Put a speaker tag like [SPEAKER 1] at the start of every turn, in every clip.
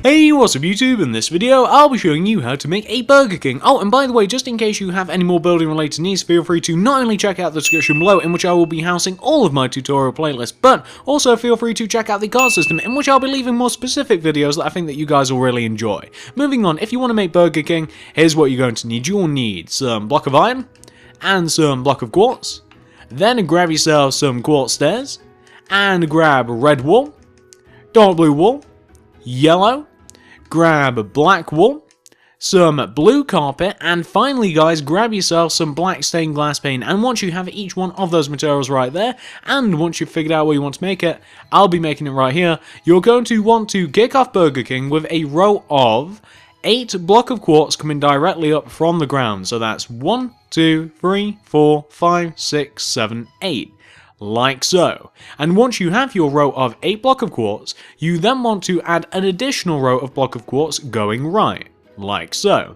[SPEAKER 1] Hey, what's up YouTube? In this video, I'll be showing you how to make a Burger King. Oh, and by the way, just in case you have any more building related needs, feel free to not only check out the description below, in which I will be housing all of my tutorial playlists, but also feel free to check out the card system, in which I'll be leaving more specific videos that I think that you guys will really enjoy. Moving on, if you want to make Burger King, here's what you're going to need. You'll need some block of iron, and some block of quartz. Then grab yourself some quartz stairs, and grab red wool, dark blue wool, yellow, grab black wool, some blue carpet, and finally guys, grab yourself some black stained glass paint. And once you have each one of those materials right there, and once you've figured out where you want to make it, I'll be making it right here, you're going to want to kick off Burger King with a row of 8 block of quartz coming directly up from the ground. So that's 1, 2, 3, 4, 5, 6, 7, 8. Like so. And once you have your row of 8 block of quartz, you then want to add an additional row of block of quartz going right, like so.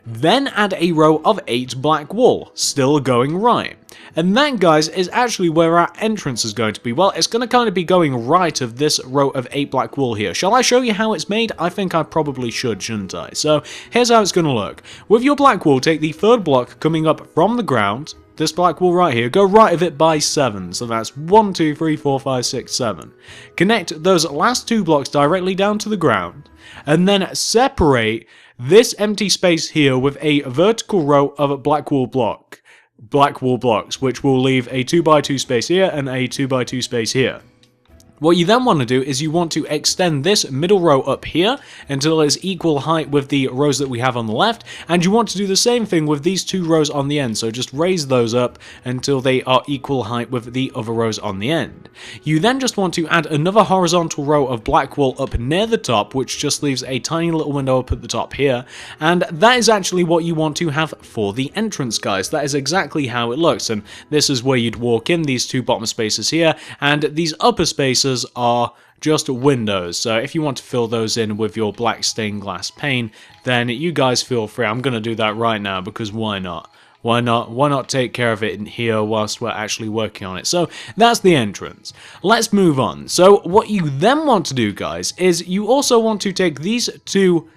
[SPEAKER 1] Then add a row of 8 black wool, still going right. And that, guys, is actually where our entrance is going to be. Well, it's going to kind of be going right of this row of 8 black wool here. Shall I show you how it's made? I think I probably should, shouldn't I? So here's how it's going to look. With your black wool, take the third block coming up from the ground, this black wool right here, go right of it by 7, so that's 1, 2, 3, 4, 5, 6, 7. Connect those last 2 blocks directly down to the ground, and then separate this empty space here with a vertical row of black wool blocks, which will leave a 2x2 space here and a 2x2 space here. What you then want to do is you want to extend this middle row up here until it's equal height with the rows that we have on the left, and you want to do the same thing with these 2 rows on the end, so just raise those up until they are equal height with the other rows on the end. You then just want to add another horizontal row of black wool up near the top, which just leaves a tiny little window up at the top here, and that is actually what you want to have for the entrance, guys. That is exactly how it looks, and this is where you'd walk in, these 2 bottom spaces here, and these upper spaces are just windows. So if you want to fill those in with your black stained glass paint, then you guys feel free. I'm going to do that right now because why not? Why not take care of it in here whilst we're actually working on it? So that's the entrance. Let's move on. So what you then want to do, guys, is you also want to take these 2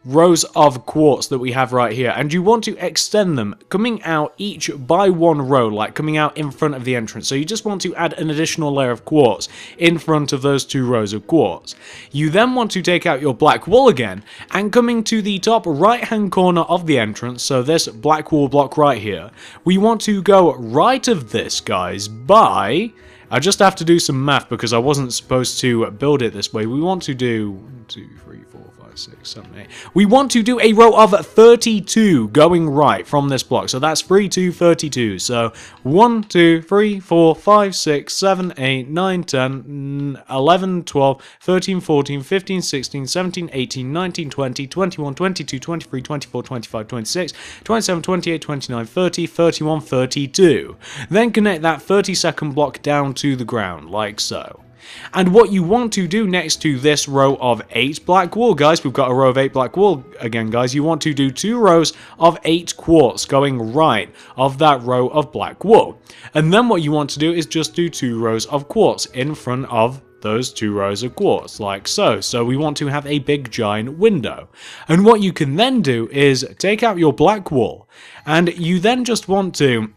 [SPEAKER 1] rows of quartz that we have right here, and you want to extend them coming out each by 1 row, like coming out in front of the entrance. So you just want to add an additional layer of quartz in front of those 2 rows of quartz. You then want to take out your black wool again, and coming to the top right hand corner of the entrance, so this black wool block right here, we want to go right of this, guys, by... I just have to do some math because I wasn't supposed to build it this way. We want to do 1, 2, 3, 4, 5, 6, 7, 8. We want to do a row of 32 going right from this block. So that's 3, 2, 32. So 1, 2, 3, 4, 5, 6, 7, 8, 9, 10, 11, 12, 13, 14, 15, 16, 17, 18, 19, 20, 21, 22, 23, 24, 25, 26, 27, 28, 29, 30, 31, 32. Then connect that 32nd block down to the ground, like so. And what you want to do next to this row of 8 black wool, guys, we've got a row of 8 black wool again, guys, you want to do 2 rows of 8 quartz going right of that row of black wool. And then what you want to do is just do 2 rows of quartz in front of those 2 rows of quartz, like so. So we want to have a big giant window. And what you can then do is take out your black wool, and you then just want to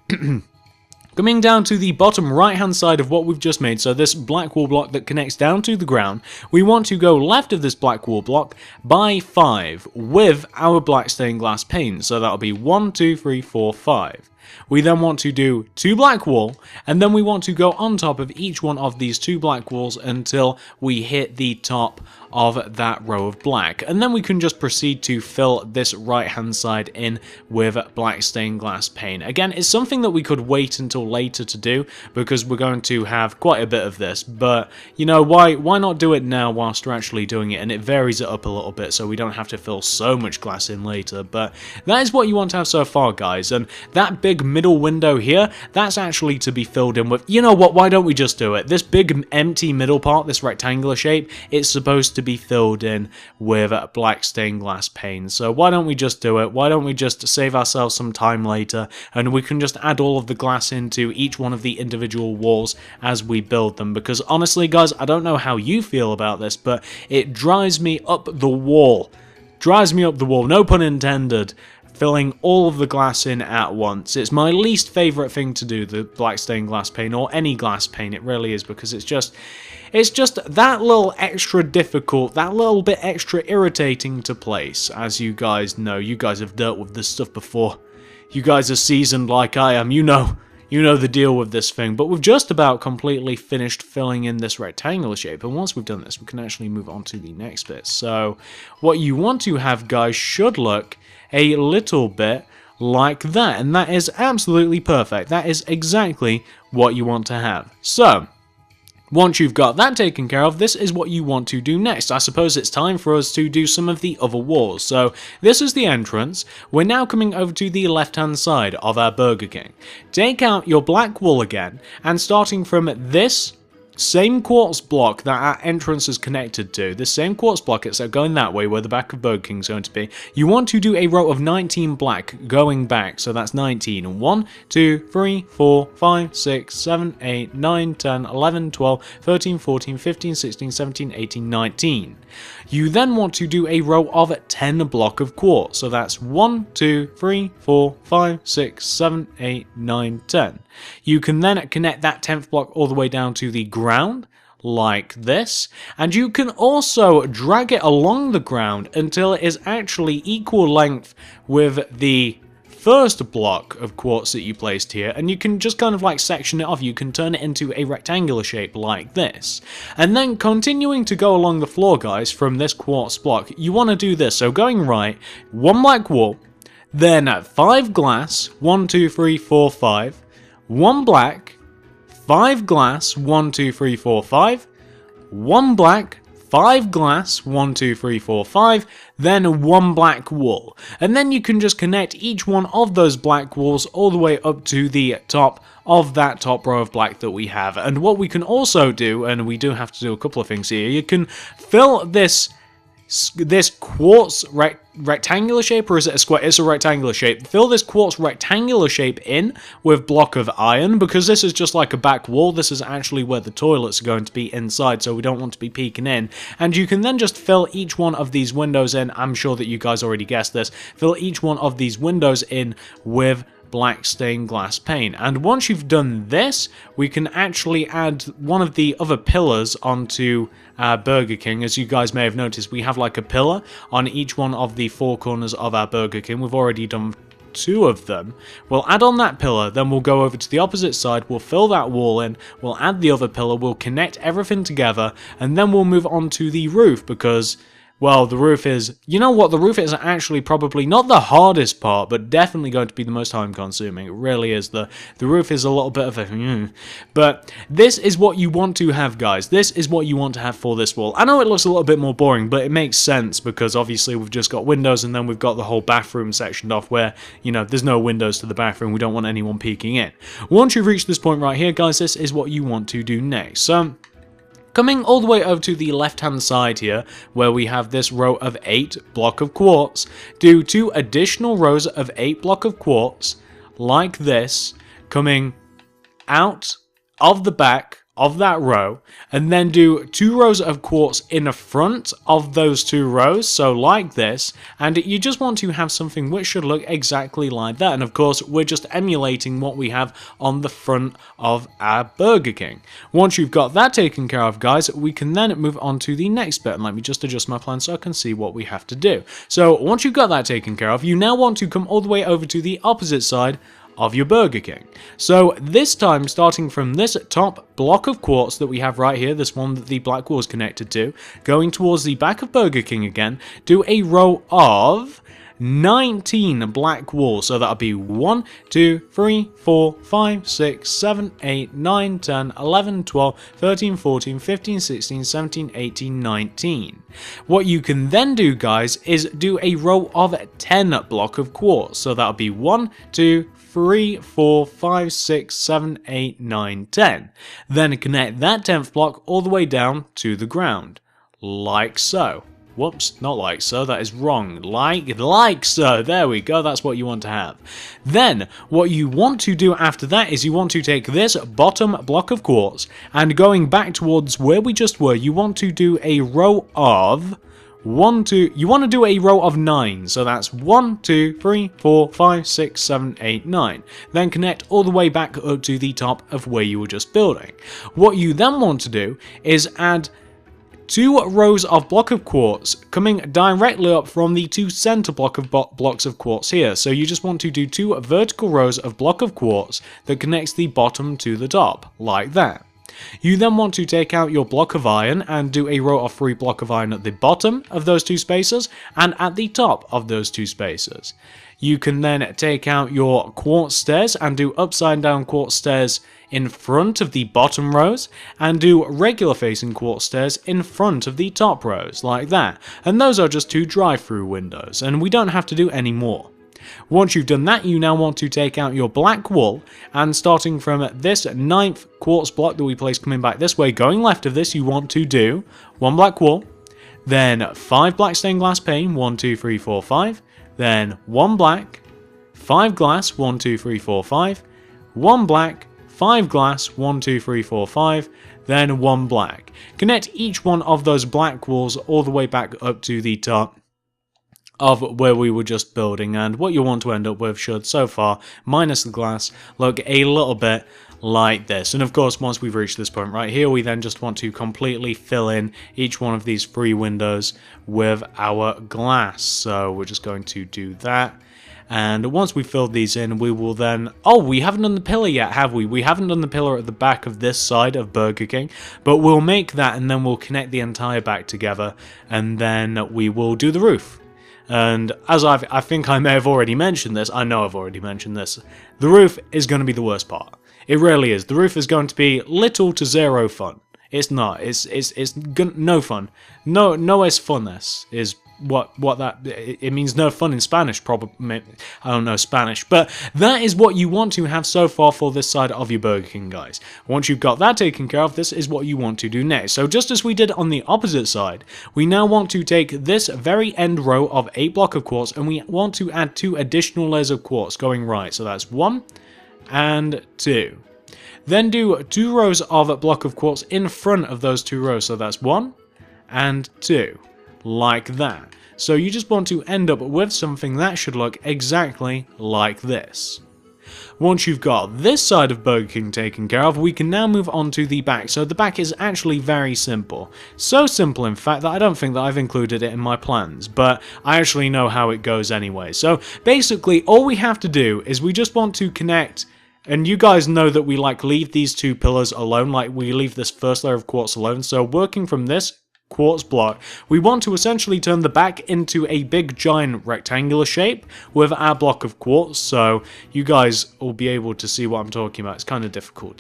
[SPEAKER 1] coming down to the bottom right hand side of what we've just made, so this black wool block that connects down to the ground, we want to go left of this black wool block by 5 with our black stained glass paint. So that'll be 1, 2, 3, 4, 5. We then want to do 2 black wool, and then we want to go on top of each one of these 2 black wools until we hit the top of that row of black, and then we can just proceed to fill this right hand side in with black stained glass paint. Again, it's something that we could wait until later to do because we're going to have quite a bit of this, but you know, why not do it now whilst we're actually doing it, and it varies it up a little bit so we don't have to fill so much glass in later. But that is what you want to have so far, guys, and that big big middle window here, that's actually to be filled in with, you know what, why don't we just do it? This big empty middle part, this rectangular shape, it's supposed to be filled in with black stained glass pane. So why don't we just do it? Why don't we just save ourselves some time later, and we can just add all of the glass into each one of the individual walls as we build them. Because honestly, guys, I don't know how you feel about this, but it drives me up the wall. Drives me up the wall, no pun intended, filling all of the glass in at once. It's my least favourite thing to do, the black stained glass pane, or any glass pane, it really is, because it's just that little extra difficult, that little bit extra irritating to place. As you guys know, you guys have dealt with this stuff before. You guys are seasoned like I am, you know the deal with this thing. But we've just about completely finished filling in this rectangular shape, and once we've done this, we can actually move on to the next bit. So what you want to have, guys, should look a little bit like that, and that is absolutely perfect. That is exactly what you want to have. So once you've got that taken care of, this is what you want to do next. I suppose it's time for us to do some of the other walls. So this is the entrance. We're now coming over to the left-hand side of our Burger King. Take out your black wall again, and starting from this same quartz block that our entrance is connected to, the same quartz block, it's going that way where the back of Burger King is going to be, you want to do a row of 19 black going back, so that's 19. 1, 2, 3, 4, 5, 6, 7, 8, 9, 10, 11, 12, 13, 14, 15, 16, 17, 18, 19. You then want to do a row of 10 block of quartz, so that's 1, 2, 3, 4, 5, 6, 7, 8, 9, 10. You can then connect that 10th block all the way down to the ground, like this, and you can also drag it along the ground until it is actually equal length with the first block of quartz that you placed here, and you can just kind of like section it off. You can turn it into a rectangular shape like this. And then continuing to go along the floor, guys, from this quartz block, you want to do this. So going right, 1 black wall, then 5 glass, 1, 2, 3, 4, 5, 1 black, 5 glass, 1, 2, 3, 4, 5, 1 black, 5 glass, 1, 2, 3, 4, 5, then 1 black wall. And then you can just connect each one of those black walls all the way up to the top of that top row of black that we have. And what we can also do, and we do have to do a couple of things here, you can fill this quartz rectangular shape, or is it a square? It's a rectangular shape. Fill this quartz rectangular shape in with block of iron, because this is just like a back wall. This is actually where the toilets are going to be inside, so we don't want to be peeking in. And you can then just fill each one of these windows in. I'm sure that you guys already guessed this. Fill each one of these windows in with black stained glass pane. And once you've done this, we can actually add one of the other pillars onto our Burger King. As you guys may have noticed, we have like a pillar on each one of the 4 corners of our Burger King. We've already done 2 of them. We'll add on that pillar, then we'll go over to the opposite side, we'll fill that wall in, we'll add the other pillar, we'll connect everything together, and then we'll move on to the roof, because, well, the roof is, you know what, the roof is actually probably not the hardest part, but definitely going to be the most time consuming. It really is. The roof is a little bit of a but this is what you want to have, guys. This is what you want to have for this wall. I know it looks a little bit more boring, but it makes sense, because obviously we've just got windows, and then we've got the whole bathroom sectioned off where, you know, there's no windows to the bathroom. We don't want anyone peeking in. Once you've reached this point right here, guys, this is what you want to do next. So coming all the way over to the left-hand side here, where we have this row of 8 block of quartz, do 2 additional rows of 8 block of quartz, like this, coming out of the back of that row, and then do 2 rows of quartz in the front of those 2 rows, so like this, and you just want to have something which should look exactly like that. And of course, we're just emulating what we have on the front of our Burger King. Once you've got that taken care of, guys, we can then move on to the next bit, and let me just adjust my plan so I can see what we have to do. So once you've got that taken care of, you now want to come all the way over to the opposite side of your Burger King. So this time, starting from this top block of quartz that we have right here, this one that the black wall is connected to, going towards the back of Burger King again, do a row of 19 black walls. So that'll be 1, 2, 3, 4, 5, 6, 7, 8, 9, 10, 11, 12, 13, 14, 15, 16, 17, 18, 19. What you can then do, guys, is do a row of 10 block of quartz. So that'll be 1, 2, 3, 4, 5, 6, 7, 8, 9, 10. Then connect that 10th block all the way down to the ground, like so. Whoops, not like so, that is wrong. Like so, there we go, that's what you want to have. Then, what you want to do after that is you want to take this bottom block of quartz, and going back towards where we just were, you want to do a row of... you want to do a row of 9, so that's 1, 2, 3, 4, 5, 6, 7, 8, 9. Then connect all the way back up to the top of where you were just building. What you then want to do is add 2 rows of block of quartz coming directly up from the 2 center block of blocks of quartz here. So you just want to do 2 vertical rows of block of quartz that connects the bottom to the top, like that. You then want to take out your block of iron and do a row of 3 block of iron at the bottom of those 2 spaces and at the top of those 2 spaces. You can then take out your quartz stairs and do upside down quartz stairs in front of the bottom rows and do regular facing quartz stairs in front of the top rows, like that. And those are just 2 drive-through windows, and we don't have to do any more. Once you've done that, you now want to take out your black wool, and starting from this 9th quartz block that we placed coming back this way, going left of this, you want to do 1 black wool, then 5 black stained glass pane, 1, 2, 3, 4, 5, then 1 black, 5 glass, 1, 2, 3, 4, 5, 1 black, 5 glass, 1, 2, 3, 4, 5, then 1 black. Connect each one of those black walls all the way back up to the top of where we were just building, and what you want to end up with should, so far, minus the glass, look a little bit like this. And of course, once we've reached this point right here, we then just want to completely fill in each one of these 3 windows with our glass. So we're just going to do that. And once we've filled these in, we will then... Oh, we haven't done the pillar yet, have we? We haven't done the pillar at the back of this side of Burger King, but we'll make that and then we'll connect the entire back together, and then we will do the roof. And as I think I may have already mentioned this, I know I've already mentioned this, the roof is going to be the worst part. It really is. The roof is going to be little to zero fun. It's not. It's no fun. No es funness is what that, it means no fun in Spanish, probably. I don't know Spanish, but that is what you want to have so far for this side of your Burger King, guys. Once you've got that taken care of, this is what you want to do next. So just as we did on the opposite side, we now want to take this very end row of 8 block of quartz, and we want to add 2 additional layers of quartz going right. So that's 1 and 2. Then do 2 rows of a block of quartz in front of those 2 rows. So that's 1 and 2, like that. So you just want to end up with something that should look exactly like this. Once you've got this side of Burger King taken care of, we can now move on to the back. So the back is actually very simple. So simple, in fact, that I don't think that I've included it in my plans, but I actually know how it goes anyway. So basically, all we have to do is we just want to connect, and you guys know that we leave these 2 pillars alone, we leave this first layer of quartz alone. So working from this quartz block, we want to essentially turn the back into a big giant rectangular shape with our block of quartz, so you guys will be able to see what I'm talking about. It's kind of difficult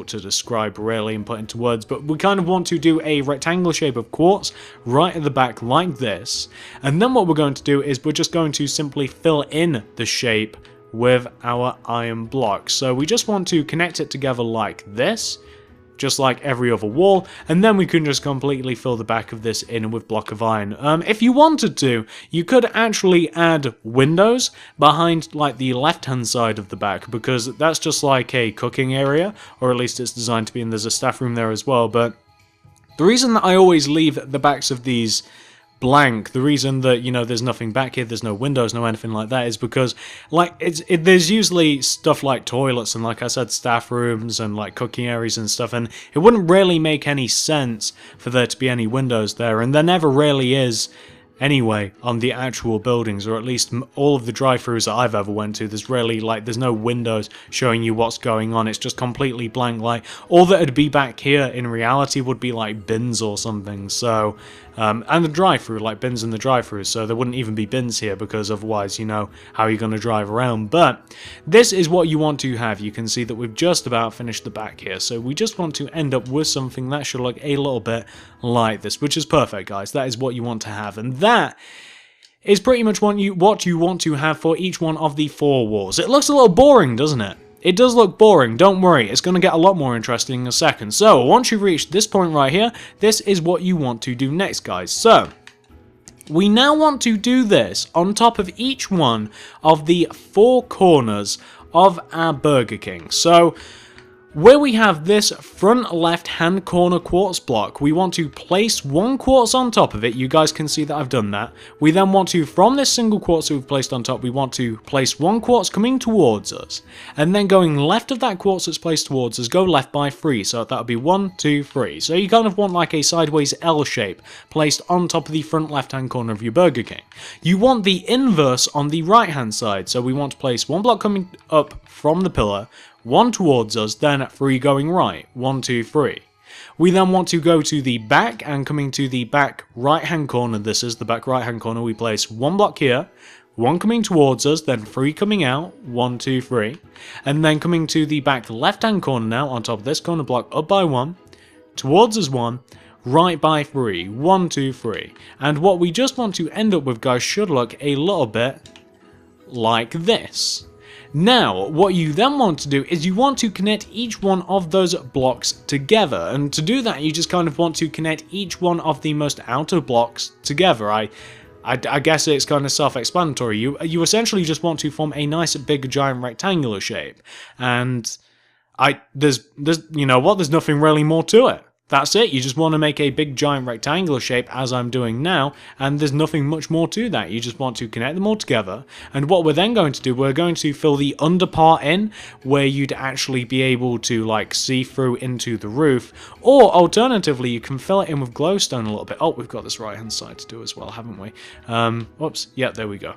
[SPEAKER 1] to describe really and put into words, but we kind of want to do a rectangular shape of quartz right at the back like this, and then what we're going to do is we're just going to simply fill in the shape with our iron block. So we just want to connect it together like this, just like every other wall, and then we can just completely fill the back of this in with block of iron. If you wanted to, you could actually add windows behind the left hand side of the back, because that's just like a cooking area, or at least it's designed to be, and there's a staff room there as well. But the reason that I always leave the backs of these blank, the reason that, there's nothing back here, there's no windows, no anything like that, is because there's usually stuff like toilets and, like I said, staff rooms and cooking areas and stuff, and it wouldn't really make any sense for there to be any windows there, and there never really is anyway on the actual buildings, or at least all of the drive-thrus that I've ever went to. There's really there's no windows showing you what's going on. It's just completely blank. All that would be back here in reality would be bins or something. So and the drive-thru, bins in the drive-thrus, so there wouldn't even be bins here, because otherwise, how are you going to drive around? But this is what you want to have. You can see that we've just about finished the back here, so we just want to end up with something that should look a little bit like this, which is perfect, guys. That is what you want to have, and that is pretty much what you want to have for each one of the 4 walls. It looks a little boring, doesn't it? It does look boring, don't worry, it's going to get a lot more interesting in a second. So, once you've reached this point right here, this is what you want to do next, guys. So, we now want to do this on top of each one of the 4 corners of our Burger King. So, where we have this front left hand corner quartz block, we want to place 1 quartz on top of it. You guys can see that I've done that. We then want to, from this single quartz that we've placed on top, we want to place 1 quartz coming towards us. And then going left of that quartz that's placed towards us, go left by 3. So that would be 1, 2, 3. So you kind of want like a sideways L shape placed on top of the front left hand corner of your Burger King. You want the inverse on the right hand side. So we want to place 1 block coming up from the pillar, 1 towards us, then 3 going right. 1, 2, 3. We then want to go to the back, and coming to the back right hand corner, this is the back right hand corner, we place 1 block here, 1 coming towards us, then 3 coming out, 1, 2, 3. And then coming to the back left hand corner now, on top of this corner block, up by 1, towards us 1, right by 3, 1, 2, 3. And what we just want to end up with, guys, should look a little bit like this. Now, what you then want to do is you want to connect each one of those blocks together, and to do that you just kind of want to connect each one of the most outer blocks together. I guess it's kind of self-explanatory. You essentially just want to form a nice big giant rectangular shape, and there's you know what, there's nothing really more to it. That's it, you just want to make a big giant rectangular shape as I'm doing now, and there's nothing much more to that. You just want to connect them all together, and what we're then going to do, we're going to fill the under part in, where you'd actually be able to like see through into the roof, or alternatively you can fill it in with glowstone a little bit. Oh, we've got this right hand side to do as well, haven't we? Whoops, yeah, there we go.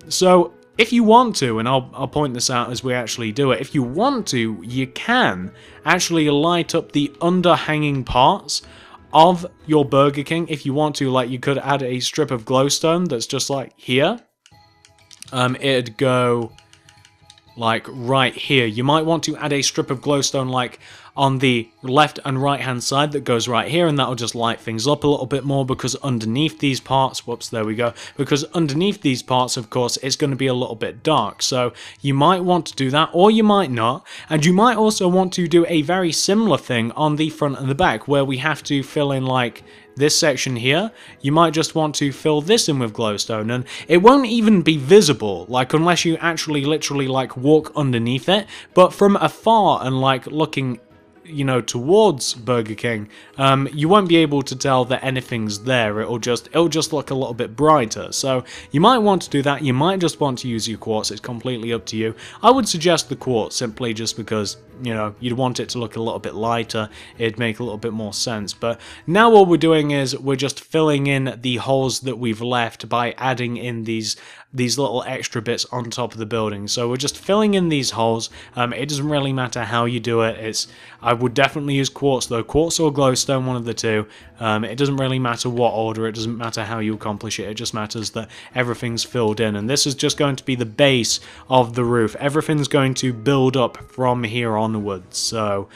[SPEAKER 1] So if you want to, and I'll point this out as we actually do it, if you want to, you can actually light up the underhanging parts of your Burger King. If you want to, like, you could add a strip of glowstone that's just like here. It'd go like right here. You might want to add a strip of glowstone like on the left and right hand side that goes right here, and that'll just light things up a little bit more, because underneath these parts, whoops, there we go, because underneath these parts, of course, it's going to be a little bit dark. So you might want to do that, or you might not, and you might also want to do a very similar thing on the front and the back, where we have to fill in like this section here. You might just want to fill this in with glowstone, and it won't even be visible, like, unless you actually literally like walk underneath it. But from afar and like looking, you know, towards Burger King, you won't be able to tell that anything's there. It'll just look a little bit brighter. So you might want to do that. You might just want to use your quartz. It's completely up to you. I would suggest the quartz, simply just because, you know, you'd want it to look a little bit lighter. It'd make a little bit more sense. But now what we're doing is we're just filling in the holes that we've left by adding in these little extra bits on top of the building. So we're just filling in these holes. It doesn't really matter how you do it. I would definitely use quartz though, quartz or glowstone, one of the two. It doesn't really matter what order, it doesn't matter how you accomplish it, it just matters that everything's filled in. And this is just going to be the base of the roof. Everything's going to build up from here onwards. So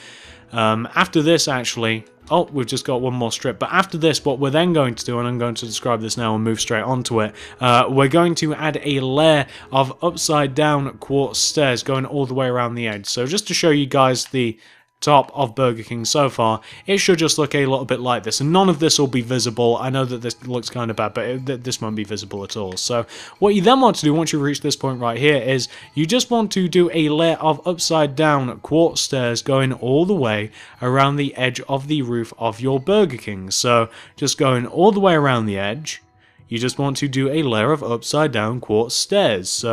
[SPEAKER 1] after this, actually, oh, we've just got one more strip. But after this, what we're then going to do, and I'm going to describe this now and move straight onto it, we're going to add a layer of upside down quartz stairs going all the way around the edge. So just to show you guys the top of Burger King so far, it should just look a little bit like this, and none of this will be visible. I know that this looks kind of bad, but this won't be visible at all. So what you then want to do once you reach this point right here is you just want to do a layer of upside down quartz stairs going all the way around the edge of the roof of your Burger King. So just going all the way around the edge, you just want to do a layer of upside down quartz stairs.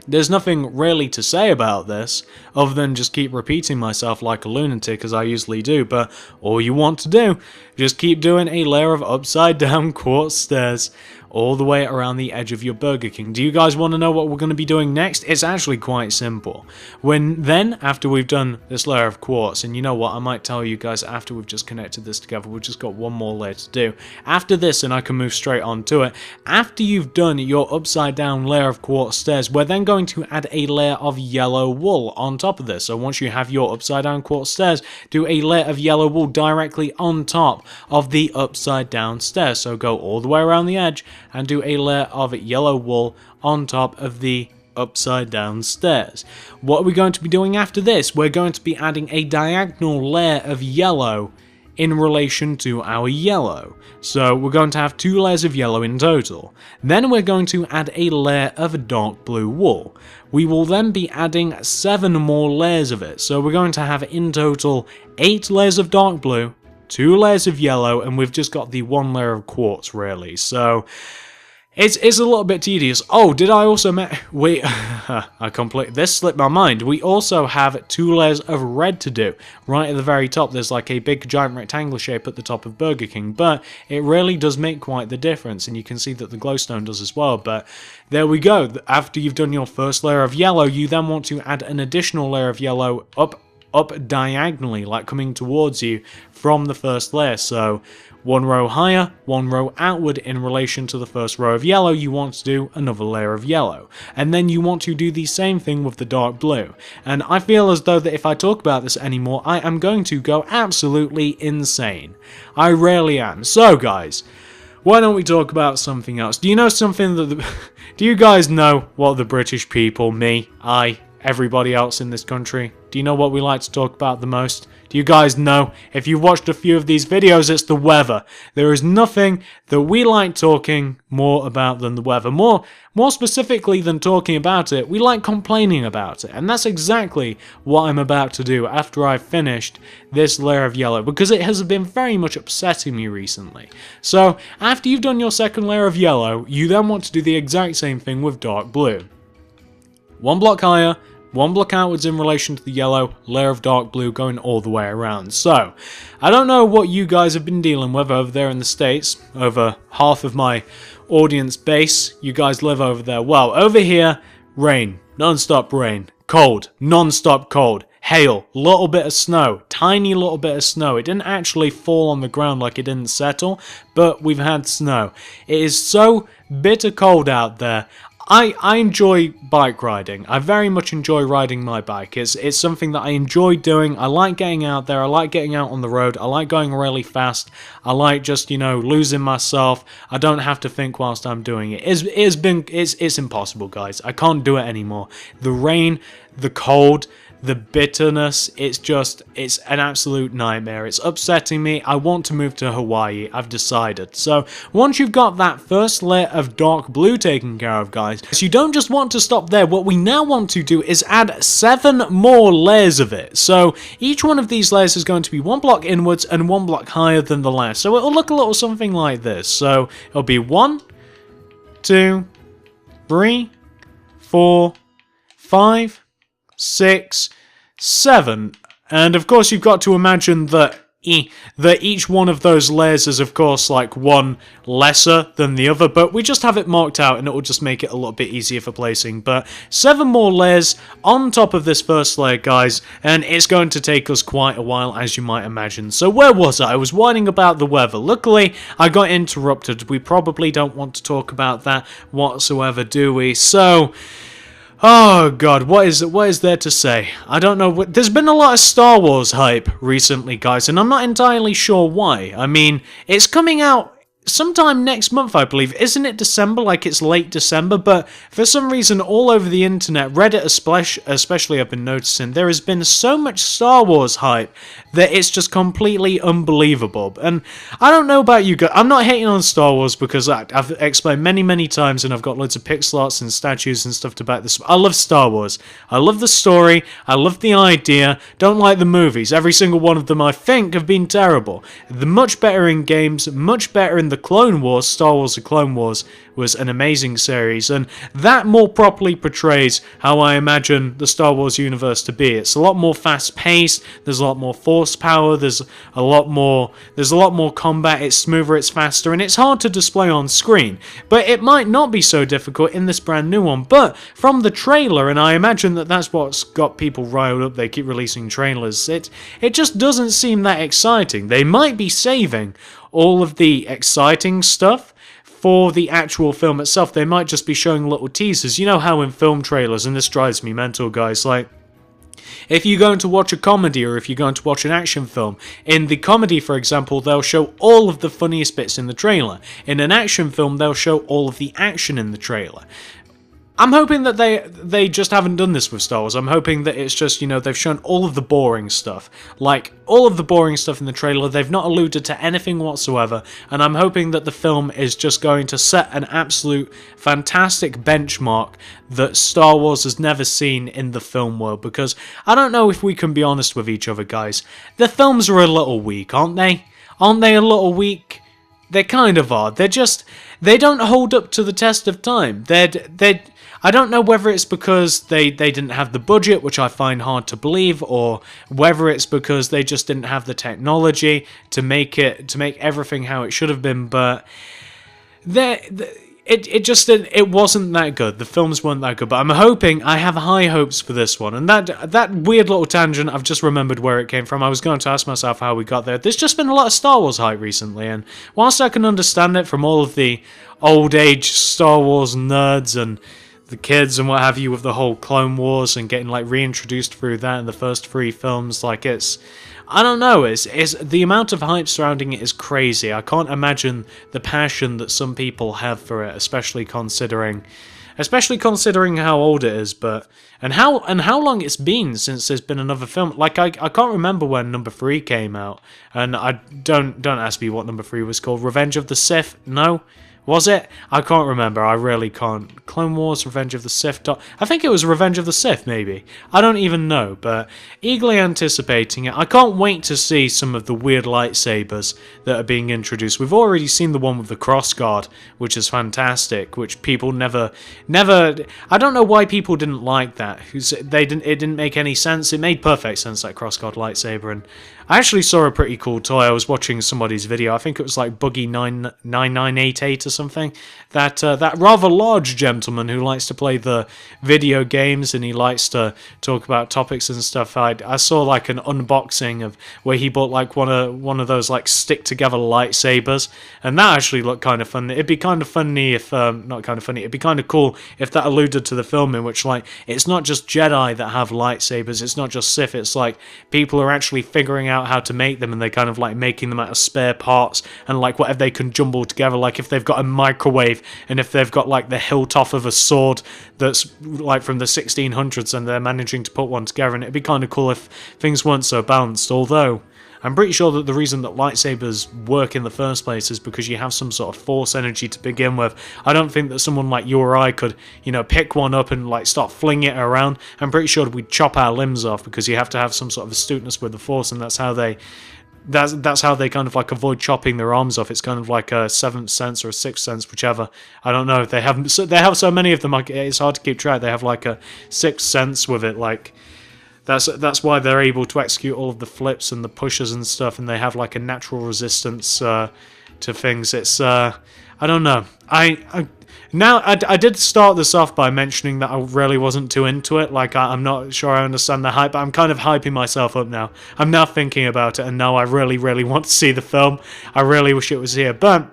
[SPEAKER 1] There's nothing really to say about this, other than just keep repeating myself like a lunatic, as I usually do, but all you want to do, just keep doing a layer of upside down quartz stairs all the way around the edge of your Burger King. Do you guys want to know what we're going to be doing next? It's actually quite simple. After we've done this layer of quartz, and you know what, I might tell you guys after we've just connected this together, we've just got one more layer to do. After this, and I can move straight on to it, after you've done your upside down layer of quartz stairs, we're then going to add a layer of yellow wool on top of this. So once you have your upside down quartz stairs, do a layer of yellow wool directly on top of the upside down stairs. So go all the way around the edge, and do a layer of yellow wool on top of the upside down stairs. What are we going to be doing after this? We're going to be adding a diagonal layer of yellow in relation to our yellow. So we're going to have 2 layers of yellow in total. Then we're going to add a layer of dark blue wool. We will then be adding 7 more layers of it. So we're going to have in total 8 layers of dark blue, 2 layers of yellow, and we've just got the 1 layer of quartz really. So it's a little bit tedious. Oh, did I also wait, this slipped my mind. We also have 2 layers of red to do. Right at the very top, there's like a big giant rectangle shape at the top of Burger King, but it really does make quite the difference, and you can see that the glowstone does as well, but there we go. After you've done your first layer of yellow, you then want to add an additional layer of yellow up diagonally, like coming towards you from the first layer. So 1 row higher, 1 row outward in relation to the first row of yellow, you want to do another layer of yellow. And then you want to do the same thing with the dark blue. And I feel as though that if I talk about this anymore, I am going to go absolutely insane. I really am. So guys, why don't we talk about something else? Do you know something that do you guys know what the British people, me, everybody else in this country, do you know what we like to talk about the most? Do you guys know? If you've watched a few of these videos, it's the weather. There is nothing that we like talking more about than the weather. More specifically than talking about it, we like complaining about it. And that's exactly what I'm about to do after I've finished this layer of yellow, because it has been very much upsetting me recently. So, after you've done your second layer of yellow, you then want to do the exact same thing with dark blue. 1 block higher, 1 block outwards in relation to the yellow, layer of dark blue going all the way around. So, I don't know what you guys have been dealing with over there in the States. Over half of my audience base, you guys live over there. Well, over here, rain, non-stop rain, cold, non-stop cold, hail, little bit of snow, tiny little bit of snow. It didn't actually fall on the ground, like it didn't settle, but we've had snow. It is so bitter cold out there. I enjoy bike riding. I very much enjoy riding my bike. It's something that I enjoy doing. I like getting out there. I like getting out on the road. I like going really fast. I like just, you know, losing myself. I don't have to think whilst I'm doing it. It's impossible, guys. I can't do it anymore. The rain, the cold, the bitterness, it's an absolute nightmare. It's upsetting me. I want to move to Hawaii. I've decided. So once you've got that first layer of dark blue taken care of, guys, so you don't just want to stop there. What we now want to do is add 7 more layers of it. So each one of these layers is going to be 1 block inwards and 1 block higher than the last. So it'll look a little something like this. So it'll be 1, 2, 3, 4, 5, 6, 7, and of course you've got to imagine that each one of those layers is of course like one lesser than the other, but we just have it marked out and it will just make it a little bit easier for placing. But 7 more layers on top of this first layer, guys, and it's going to take us quite a while, as you might imagine. So where was I? I was whining about the weather. Luckily I got interrupted. We probably don't want to talk about that whatsoever, do we? So oh god, what is there to say? I don't know. There's been a lot of Star Wars hype recently, guys, and I'm not entirely sure why. I mean, it's coming out sometime next month, I believe. Isn't it December? Like, it's late December, but for some reason, all over the internet, Reddit especially, I've been noticing, there has been so much Star Wars hype that it's just completely unbelievable. And I don't know about you guys. I'm not hating on Star Wars because I've explained many times, and I've got loads of pixel arts and statues and stuff to back this. I love Star Wars. I love the story. I love the idea. Don't like the movies. Every single one of them, I think, have been terrible. They're much better in games, much better in the Clone Wars. Star Wars The Clone Wars was an amazing series, and that more properly portrays how I imagine the Star Wars universe to be. It's a lot more fast-paced, there's a lot more force power, there's a lot more combat, it's smoother, it's faster, and it's hard to display on screen. But it might not be so difficult in this brand new one. But from the trailer, and I imagine that that's what's got people riled up, they keep releasing trailers, it just doesn't seem that exciting. They might be saving all of the exciting stuff for the actual film itself. They might just be showing little teasers. You know how in film trailers, and this drives me mental, guys, like, If you're going to watch a comedy or if you're going to watch an action film, in the comedy, for example, they'll show all of the funniest bits in the trailer. In an action film, they'll show all of the action in the trailer. I'm hoping that they just haven't done this with Star Wars. I'm hoping that it's just, they've shown all of the boring stuff. Like, all of the boring stuff in the trailer, they've not alluded to anything whatsoever, and I'm hoping that the film is just going to set an absolute fantastic benchmark that Star Wars has never seen in the film world, because I don't know if we can be honest with each other, guys. The films are a little weak, aren't they? Aren't they a little weak? They kind of are. They don't hold up to the test of time. I don't know whether it's because they didn't have the budget, which I find hard to believe, or whether it's because they just didn't have the technology to make everything how it should have been, but it wasn't that good. The films weren't that good, but I have high hopes for this one. And that weird little tangent, I've just remembered where it came from. I was going to ask myself how we got there. There's just been a lot of Star Wars hype recently, and whilst I can understand it from all of the old age Star Wars nerds and the kids and what have you with the whole Clone Wars and getting like reintroduced through that in the first 3 films, like I don't know, it's the amount of hype surrounding it is crazy. I can't imagine the passion that some people have for it, especially considering how old it is, and how long it's been since there's been another film. Like I can't remember when number 3 came out, and I don't ask me what number 3 was called. Revenge of the Sith? No. Was it? I can't remember. I really can't. Clone Wars, Revenge of the Sith. I think it was Revenge of the Sith, maybe. I don't even know, but eagerly anticipating it. I can't wait to see some of the weird lightsabers that are being introduced. We've already seen the one with the crossguard, which is fantastic, which people never. I don't know why people didn't like that. It didn't make any sense. It made perfect sense, that crossguard lightsaber, and I actually saw a pretty cool toy. I was watching somebody's video. I think it was like Buggy9988 or something. That rather large gentleman who likes to play the video games and he likes to talk about topics and stuff. I saw like an unboxing of where he bought like one of those like stick together lightsabers, and that actually looked kind of fun. It'd be kind of funny if not kind of funny. It'd be kind of cool if that alluded to the film in which like it's not just Jedi that have lightsabers. It's not just Sith. It's like people are actually figuring out how to make them, and they're kind of like making them out of spare parts and like whatever they can jumble together. Like if they've got a microwave and if they've got like the hilt off of a sword that's like from the 1600s and they're managing to put one together, and it'd be kind of cool if things weren't so balanced. Although I'm pretty sure that the reason that lightsabers work in the first place is because you have some sort of force energy to begin with. I don't think that someone like you or I could, pick one up and like start flinging it around. I'm pretty sure we'd chop our limbs off, because you have to have some sort of astuteness with the force, and that's how they kind of like avoid chopping their arms off. It's kind of like a seventh sense or a sixth sense, whichever. I don't know. They have so many of them. Like, it's hard to keep track. They have like a sixth sense with it. Like that's why they're able to execute all of the flips and the pushes and stuff. And they have like a natural resistance to things. It's I don't know. I did start this off by mentioning that I really wasn't too into it. Like, I'm not sure I understand the hype, but I'm kind of hyping myself up now. I'm now thinking about it, and now I really, really want to see the film. I really wish it was here. But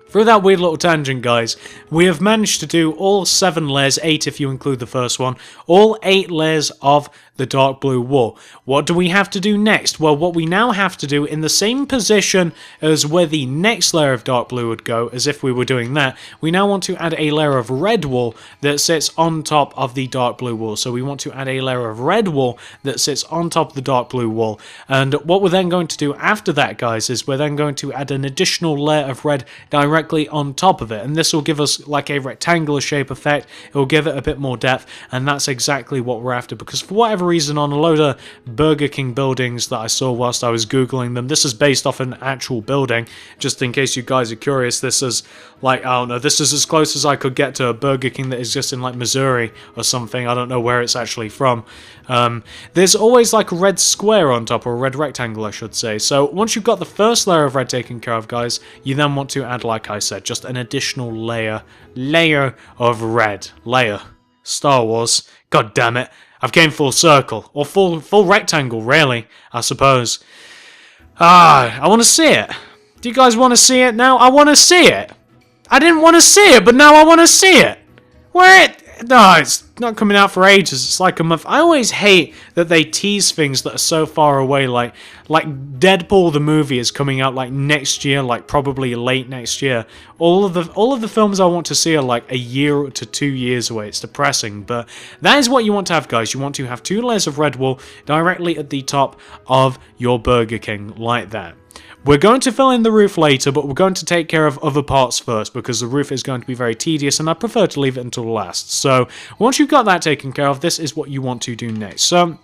[SPEAKER 1] through that weird little tangent, guys, we have managed to do all 7 layers, 8 if you include the first one, all 8 layers of the Dark Blue Wall. What do we have to do next? Well, what we now have to do, in the same position as where the next layer of Dark Blue would go, as if we were doing that, we now want to add a layer of Red Wall that sits on top of the Dark Blue Wall. So we want to add a layer of Red Wall that sits on top of the Dark Blue Wall. And what we're then going to do after that, guys, is we're then going to add an additional layer of red directly on top of it. And this will give us like a rectangular shape effect. It will give it a bit more depth, and that's exactly what we're after, because for whatever reason, on a load of Burger King buildings that I saw whilst I was Googling them, this is based off an actual building. Just in case you guys are curious, this is like, I don't know, this is as close as I could get to a Burger King that exists in like Missouri or something. I don't know where it's actually from. There's always like a red square on top, or a red rectangle I should say. So once you've got the first layer of red taken care of, guys, you then want to add, like I said, just an additional layer of red. Star Wars, god damn it. I've came full circle, or full rectangle, really, I suppose. I want to see it. Do you guys want to see it now? I want to see it. I didn't want to see it, but now I want to see it. No, it's not coming out for ages. It's like a month. I always hate that they tease things that are so far away. Like Deadpool the movie is coming out like next year, like probably late next year. All of the films I want to see are like a year to 2 years away. It's depressing, but that is what you want to have, guys. You want to have 2 layers of red wool directly at the top of your Burger King, like that. We're going to fill in the roof later, but we're going to take care of other parts first, because the roof is going to be very tedious, and I prefer to leave it until last. So, once you've got that taken care of, this is what you want to do next. So,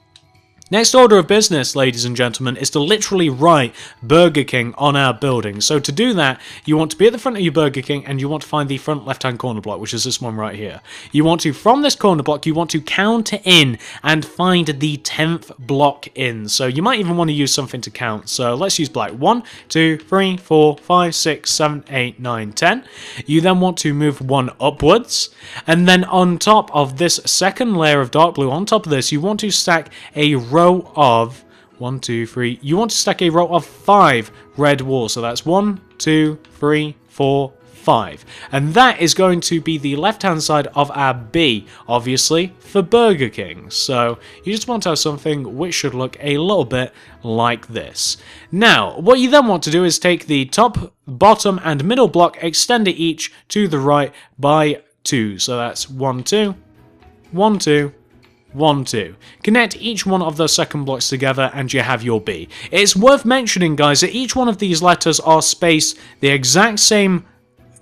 [SPEAKER 1] next order of business, ladies and gentlemen, is to literally write Burger King on our building. So to do that, you want to be at the front of your Burger King, and you want to find the front left-hand corner block, which is this one right here. You want to, from this corner block, you want to counter in and find the 10th block in. So you might even want to use something to count. So let's use black. 1, 2, 3, 4, 5, 6, 7, 8, 9, 10. You then want to move 1 upwards, and then on top of this second layer of dark blue, on top of this, you want to stack a row of 1, 2, 3. You want to stack a row of 5 red walls. So that's 1, 2, 3, 4, 5. And that is going to be the left-hand side of our B, obviously, for Burger King. So you just want to have something which should look a little bit like this. Now, what you then want to do is take the top, bottom, and middle block, extend it each to the right by 2. So that's 1, 2, 1, 2, 1, 2. Connect each one of those second blocks together and you have your B. It's worth mentioning, guys, that each one of these letters are spaced the exact same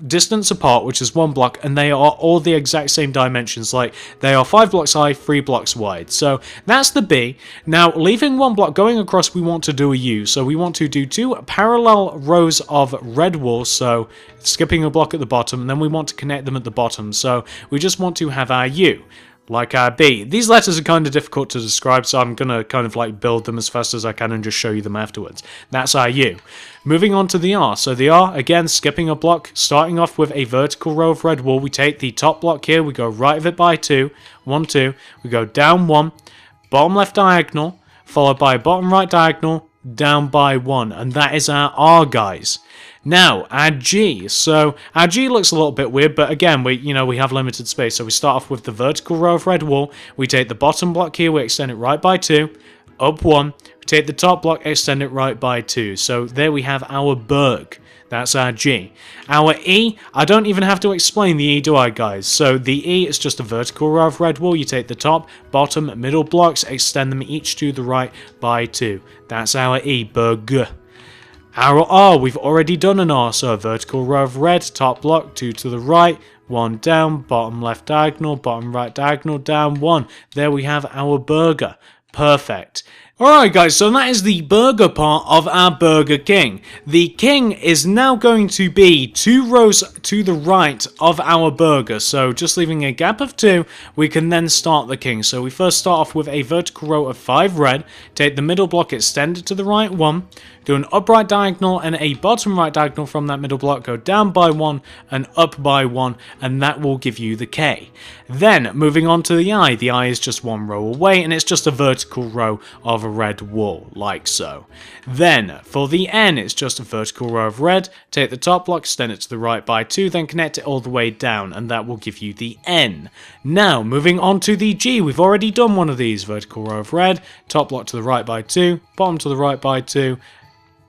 [SPEAKER 1] distance apart, which is 1 block, and they are all the exact same dimensions. Like, they are 5 blocks high, 3 blocks wide. So that's the B. Now, leaving 1 block going across, we want to do a U. So we want to do 2 parallel rows of red wool, so skipping a block at the bottom, and then we want to connect them at the bottom. So we just want to have our U, like our B. These letters are kind of difficult to describe, so I'm going to kind of like build them as fast as I can and just show you them afterwards. That's our U. Moving on to the R. So the R, again, skipping a block, starting off with a vertical row of red wool. We take the top block here, we go right of it by 2, 1, 2. We go down 1, bottom left diagonal, followed by bottom right diagonal, down by 1. And that is our R, guys. Now, our G. So, our G looks a little bit weird, but again, we have limited space. So we start off with the vertical row of red wool. We take the bottom block here, we extend it right by 2, up 1. We take the top block, extend it right by 2. So there we have our Berg. That's our G. Our E, I don't even have to explain the E, do I, guys? So the E is just a vertical row of red wool. You take the top, bottom, middle blocks, extend them each to the right by 2. That's our E, Berg. Our R, we've already done an R, so a vertical row of red, top block, 2 to the right, 1 down, bottom left diagonal, bottom right diagonal, down 1. There we have our burger. Perfect. Alright guys, so that is the burger part of our Burger King. The king is now going to be 2 rows to the right of our burger, so just leaving a gap of 2, we can then start the king. So we first start off with a vertical row of 5 red, take the middle block, extend it to the right 1, do an upright diagonal and a bottom right diagonal from that middle block, go down by 1 and up by 1, and that will give you the K. Then, moving on to the I is just 1 row away, and it's just a vertical row of red wool, like so. Then, for the N, it's just a vertical row of red, take the top block, extend it to the right by 2, then connect it all the way down, and that will give you the N. Now, moving on to the G, we've already done one of these, vertical row of red, top block to the right by 2, bottom to the right by 2,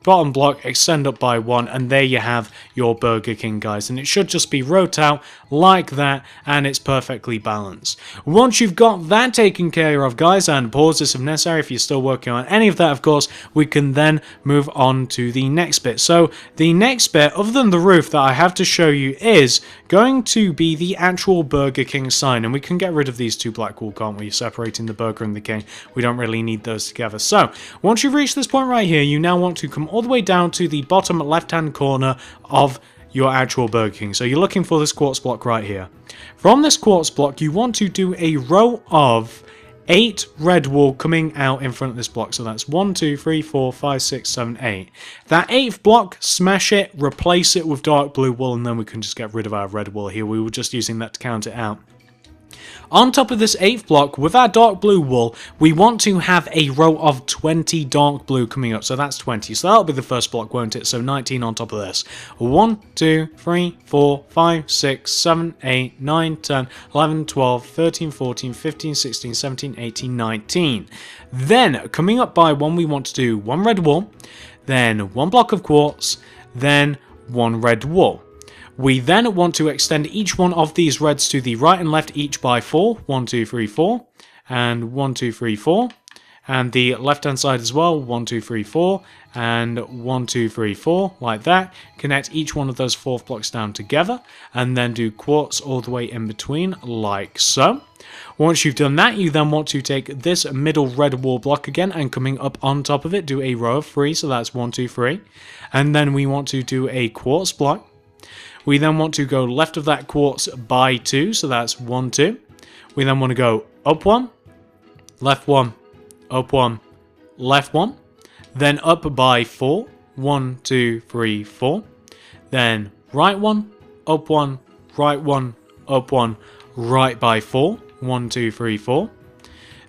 [SPEAKER 1] bottom block, extend up by 1, and there you have your Burger King, guys. And it should just be wrote out like that, and it's perfectly balanced. Once you've got that taken care of, guys, and pause this if necessary if you're still working on any of that, of course, we can then move on to the next bit. So the next bit, other than the roof, that I have to show you is going to be the actual Burger King sign, and we can get rid of these 2 black wool, can't we? Separating the burger and the king. We don't really need those together. So once you've reached this point right here, you now want to come all the way down to the bottom left-hand corner of your actual Burger King. So you're looking for this quartz block right here. From this quartz block, you want to do a row of 8 red wool coming out in front of this block. So that's 1, 2, 3, 4, 5, 6, 7, 8. That 8th block, smash it, replace it with dark blue wool, and then we can just get rid of our red wool here. We were just using that to count it out. On top of this 8th block, with our dark blue wool, we want to have a row of 20 dark blue coming up. So that's 20. So that'll be the first block, won't it? So 19 on top of this. 1, 2, 3, 4, 5, 6, 7, 8, 9, 10, 11, 12, 13, 14, 15, 16, 17, 18, 19. Then, coming up by 1, we want to do 1 red wool, then 1 block of quartz, then 1 red wool. We then want to extend each one of these reds to the right and left, each by 4. 1, 2, 3, 4. And 1, 2, 3, 4. And the left hand side as well. 1, 2, 3, 4. And 1, 2, 3, 4. Like that. Connect each one of those 4th blocks down together. And then do quartz all the way in between, like so. Once you've done that, you then want to take this middle red wool block again, and coming up on top of it, do a row of 3. So that's 1, 2, 3. And then we want to do a quartz block. We then want to go left of that quartz by 2, so that's 1, 2. We then want to go up 1, left 1, up 1, left 1. Then up by 4, 1, 2, 3, 4. Then right 1, up 1, right 1, up 1, right by 4, 1, 2, 3, 4.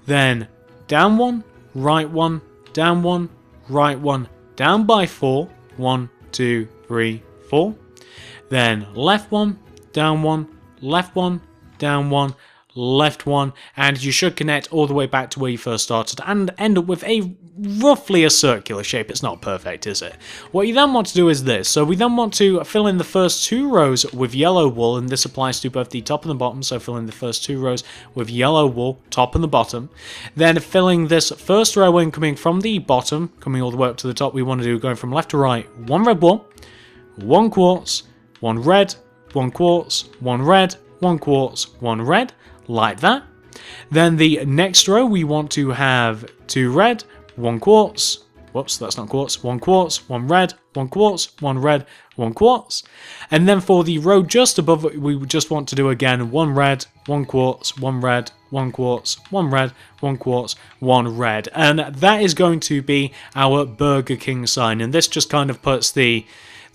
[SPEAKER 1] Then down 1, right 1, down 1, right 1, down by 4, 1, 2, 3, 4. Then left 1, down 1, left 1, down 1, left 1, and you should connect all the way back to where you first started and end up with roughly a circular shape. It's not perfect, is it? What you then want to do is this. So we then want to fill in the first 2 rows with yellow wool, and this applies to both the top and the bottom. So fill in the first 2 rows with yellow wool, top and the bottom. Then filling this first row in, coming from the bottom, coming all the way up to the top, we want to do, going from left to right, 1 red wool, 1 quartz, 1 red, 1 quartz, 1 red, 1 quartz, 1 red, like that. Then the next row we want to have 2 red, 1 quartz, whoops, that's not quartz, 1 quartz, 1 red, 1 quartz, 1 red, 1 quartz. And then for the row just above it, we just want to do again 1 red, 1 quartz, 1 red, 1 quartz, 1 red, 1 quartz, 1 red. And that is going to be our Burger King sign. And this just kind of puts the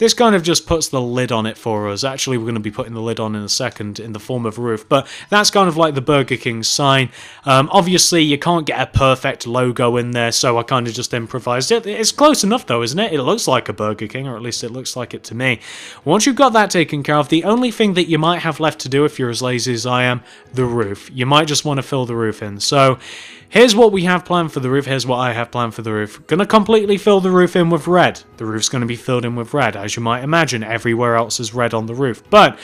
[SPEAKER 1] lid on it for us. Actually, we're going to be putting the lid on in a second in the form of a roof, but that's kind of like the Burger King sign. Obviously, you can't get a perfect logo in there, so I kind of just improvised it. It's close enough though, isn't it? It looks like a Burger King, or at least it looks like it to me. Once you've got that taken care of, the only thing that you might have left to do, if you're as lazy as I am, the roof. You might just want to fill the roof in. So here's what we have planned for the roof. Here's what I have planned for the roof. Gonna completely fill the roof in with red. The roof's gonna be filled in with red. As you might imagine, everywhere else is red on the roof. But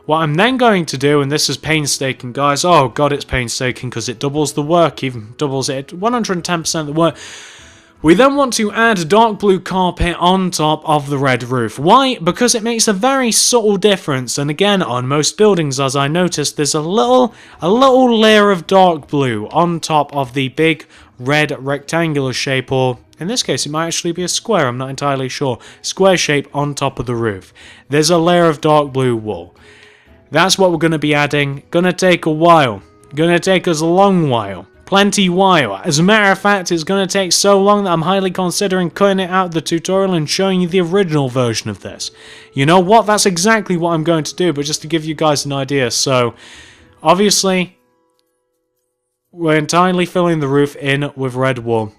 [SPEAKER 1] what I'm then going to do, and this is painstaking, guys. Oh god, it's painstaking because it doubles the work, even doubles it 110% the work. We then want to add dark blue carpet on top of the red roof. Why? Because it makes a very subtle difference. And again, on most buildings, as I noticed, there's a little layer of dark blue on top of the big red rectangular shape, or in this case, it might actually be a square, I'm not entirely sure. Square shape on top of the roof. There's a layer of dark blue wool. That's what we're going to be adding. Gonna take a while. Gonna take us a long while. Plenty while. As a matter of fact, it's going to take so long that I'm highly considering cutting it out of the tutorial and showing you the original version of this. You know what? That's exactly what I'm going to do, but just to give you guys an idea. So, obviously, we're entirely filling the roof in with red wool.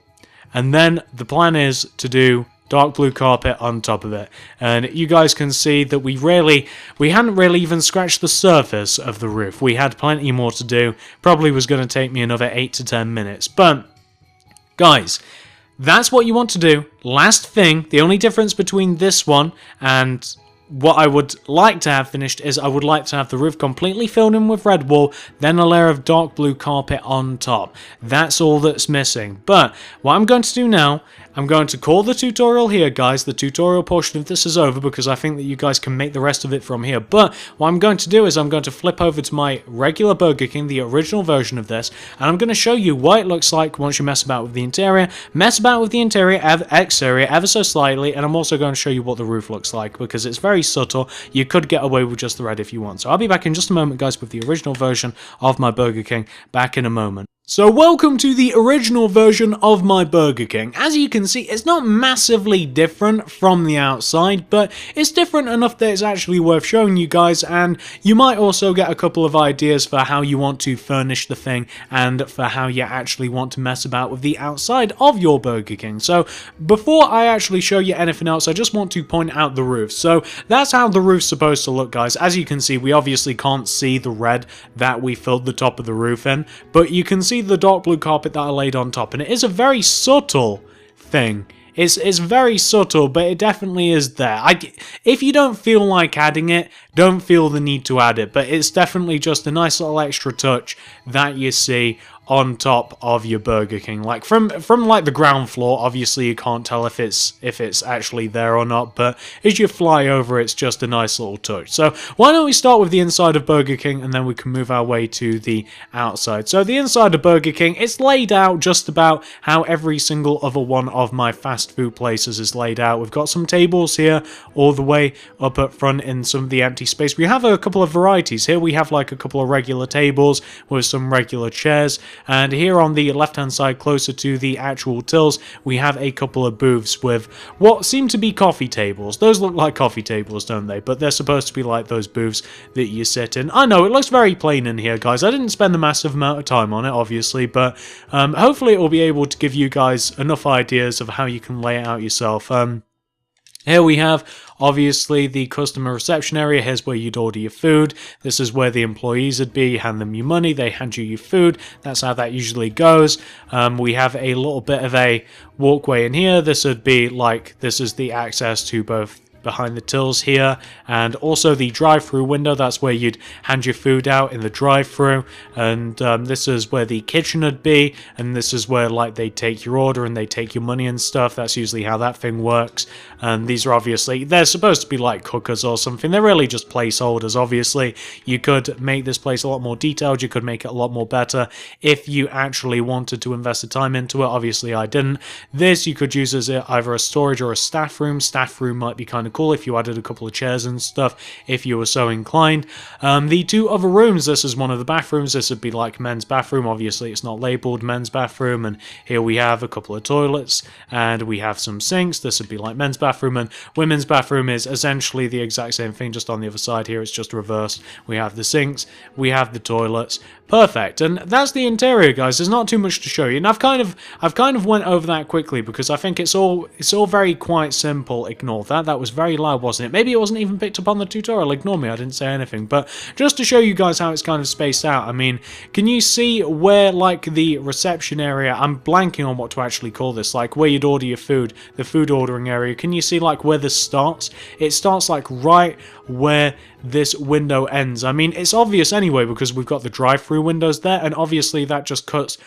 [SPEAKER 1] And then the plan is to do dark blue carpet on top of it. And you guys can see that we hadn't really even scratched the surface of the roof. We had plenty more to do. Probably was going to take me another 8 to 10 minutes. But, guys, that's what you want to do. Last thing, the only difference between this one and what I would like to have finished is I would like to have the roof completely filled in with red wool, then a layer of dark blue carpet on top. That's all that's missing. But what I'm going to do now, I'm going to call the tutorial here, guys. The tutorial portion of this is over because I think that you guys can make the rest of it from here. But what I'm going to do is I'm going to flip over to my regular Burger King, the original version of this, and I'm going to show you what it looks like once you mess about with the interior, exterior ever so slightly, and I'm also going to show you what the roof looks like because it's very subtle. You could get away with just the red if you want. So I'll be back in just a moment, guys, with the original version of my Burger King. Back in a moment. So welcome to the original version of my Burger King. As you can see, it's not massively different from the outside, but it's different enough that it's actually worth showing you guys, and you might also get a couple of ideas for how you want to furnish the thing and for how you actually want to mess about with the outside of your Burger King. So before I actually show you anything else, I just want to point out the roof. So that's how the roof's supposed to look, guys. As you can see, we obviously can't see the red that we filled the top of the roof in, but you can see the dark blue carpet that I laid on top, and it is a very subtle thing. It's very subtle, but it definitely is there. If you don't feel like adding it, don't feel the need to add it, but it's definitely just a nice little extra touch that you see on top of your Burger King. Like from like the ground floor, obviously you can't tell if it's actually there or not, but as you fly over, it's just a nice little touch. So why don't we start with the inside of Burger King, and then we can move our way to the outside. So the inside of Burger King, it's laid out just about how every single other one of my fast food places is laid out. We've got some tables here all the way up at front in some of the empty space. We have a couple of varieties. Here we have like a couple of regular tables with some regular chairs, and here on the left hand side closer to the actual tills we have a couple of booths with what seem to be coffee tables. Those look like coffee tables, don't they? But they're supposed to be like those booths that you sit in. I know it looks very plain in here, guys. I didn't spend a massive amount of time on it, obviously, but hopefully it will be able to give you guys enough ideas of how you can lay it out yourself. Here we have, obviously, the customer reception area. Here's where you'd order your food. This is where the employees would be. You hand them your money, they hand you your food. That's how that usually goes. We have a little bit of a walkway in here. This would be like, this is the access to both behind the tills here, and also the drive-through window. That's where you'd hand your food out in the drive-through, and this is where the kitchen would be, and this is where like they take your order and they take your money and stuff. That's usually how that thing works. And these are obviously, they're supposed to be like cookers or something. They're really just placeholders. Obviously you could make this place a lot more detailed, you could make it a lot more better if you actually wanted to invest the time into it. Obviously I didn't. This you could use as either a storage or a staff room. Staff room might be kind of cool if you added a couple of chairs and stuff, if you were so inclined. The two other rooms, this is one of the bathrooms. This would be like men's bathroom. Obviously it's not labeled men's bathroom, and here we have a couple of toilets and we have some sinks. This would be like men's bathroom, and women's bathroom is essentially the exact same thing, just on the other side. Here it's just reversed. We have the sinks, we have the toilets. Perfect. And that's the interior, guys. There's not too much to show you, and I've kind of went over that quickly because I think it's all very quite simple. Ignore that. That was very loud, wasn't it? Maybe it wasn't even picked up on the tutorial. Ignore me, I didn't say anything. But just to show you guys how it's kind of spaced out, I mean, can you see where like the reception area, I'm blanking on what to actually call this, like where you'd order your food, the food ordering area. Can you see like where this starts? It starts like right where this window ends. I mean, it's obvious anyway because we've got the drive-through windows there, and obviously that just cuts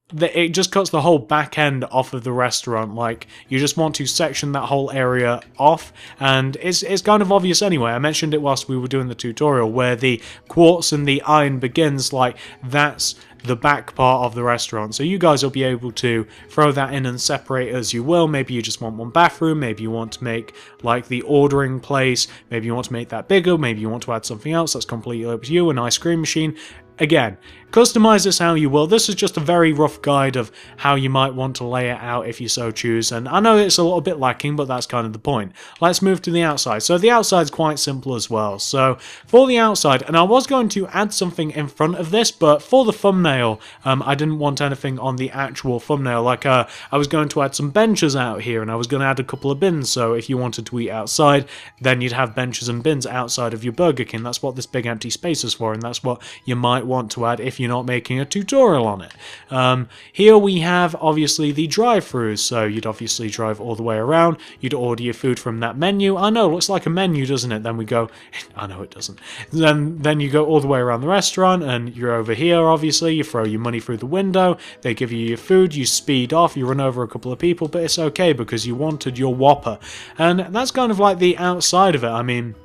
[SPEAKER 1] the whole back end off of the restaurant. Like, you just want to section that whole area off, and it's kind of obvious anyway. I mentioned it whilst we were doing the tutorial, where the quartz and the iron begins, like that's the back part of the restaurant. So you guys will be able to throw that in and separate as you will. Maybe you just want one bathroom, maybe you want to make like the ordering place, maybe you want to make that bigger, maybe you want to add something else. That's completely up to you. An ice cream machine. Again, customize this how you will. This is just a very rough guide of how you might want to lay it out if you so choose, and I know it's a little bit lacking, but that's kind of the point. Let's move to the outside. So the outside's quite simple as well. So for the outside, and I was going to add something in front of this, but for the thumbnail, I didn't want anything on the actual thumbnail. Like I was going to add some benches out here, and I was going to add a couple of bins, so if you wanted to eat outside, then you'd have benches and bins outside of your Burger King. That's what this big empty space is for, and that's what you might want to add if you're not making a tutorial on it. Here we have obviously the drive-throughs, so you'd obviously drive all the way around, you'd order your food from that menu. I know, it looks like a menu, doesn't it? Then we go, I know it doesn't. Then you go all the way around the restaurant, and you're over here, obviously, you throw your money through the window, they give you your food, you speed off, you run over a couple of people, but it's okay because you wanted your Whopper. And that's kind of like the outside of it. I mean,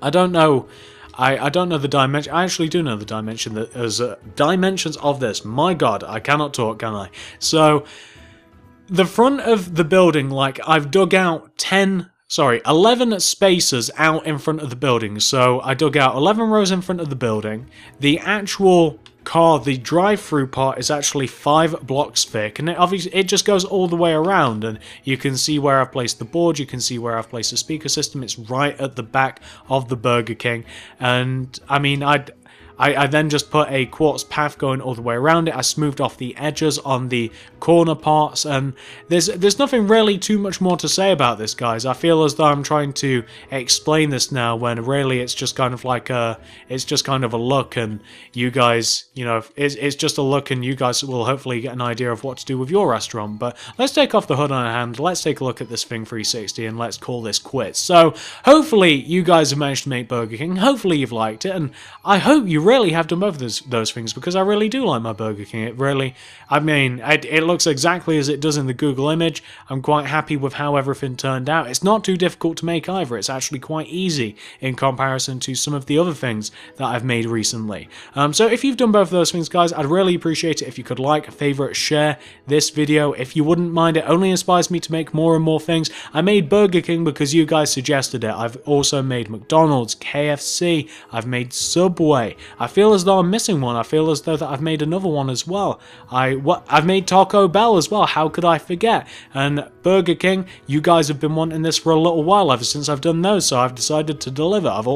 [SPEAKER 1] I don't know. I don't know the dimension. I actually do know the dimension. That there's dimensions of this. My God, I cannot talk, can I? So the front of the building, like I've dug out 10 11 spaces out in front of the building. So I dug out 11 rows in front of the building. The actual car, the drive-through part, is actually 5 blocks thick, and it just goes all the way around, and you can see where I've placed the board, you can see where I've placed the speaker system. It's right at the back of the Burger King, and I mean, I then just put a quartz path going all the way around it. I smoothed off the edges on the corner parts, and there's nothing really too much more to say about this, guys. I feel as though I'm trying to explain this now when really it's just kind of like a look, and you guys, you know, it's just a look, and you guys will hopefully get an idea of what to do with your restaurant. But let's take off the hood on our hand, let's take a look at this thing 360, and let's call this quits. So hopefully you guys have managed to make Burger King, hopefully you've liked it, and I hope you really have done both of those things, because I really do like my Burger King. It really, I mean, it looks exactly as it does in the Google image. I'm quite happy with how everything turned out. It's not too difficult to make either. It's actually quite easy in comparison to some of the other things that I've made recently. So if you've done both of those things, guys, I'd really appreciate it if you could like, favorite, share this video. If you wouldn't mind, it only inspires me to make more and more things. I made Burger King because you guys suggested it. I've also made McDonald's, KFC, I've made Subway. I feel as though I'm missing one. I feel as though that I've made another one as well. I've made Taco Bell as well. How could I forget? And Burger King, you guys have been wanting this for a little while ever since I've done those, so I've decided to deliver. I've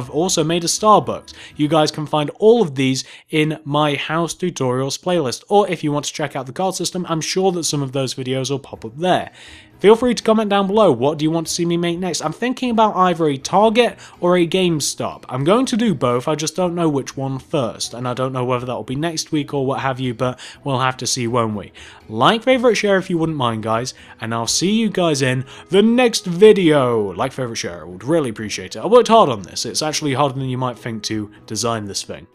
[SPEAKER 1] also made a Starbucks. You guys can find all of these in my house tutorials playlist, or if you want to check out the card system, I'm sure that some of those videos will pop up there. Feel free to comment down below, what do you want to see me make next? I'm thinking about either a Target or a GameStop. I'm going to do both, I just don't know which one first, and I don't know whether that will be next week or what have you, but we'll have to see, won't we? Like, favorite, share if you wouldn't mind, guys, and I'll see you guys in the next video. Like, favorite, share, I would really appreciate it. I worked hard on this. It's actually harder than you might think to design this thing.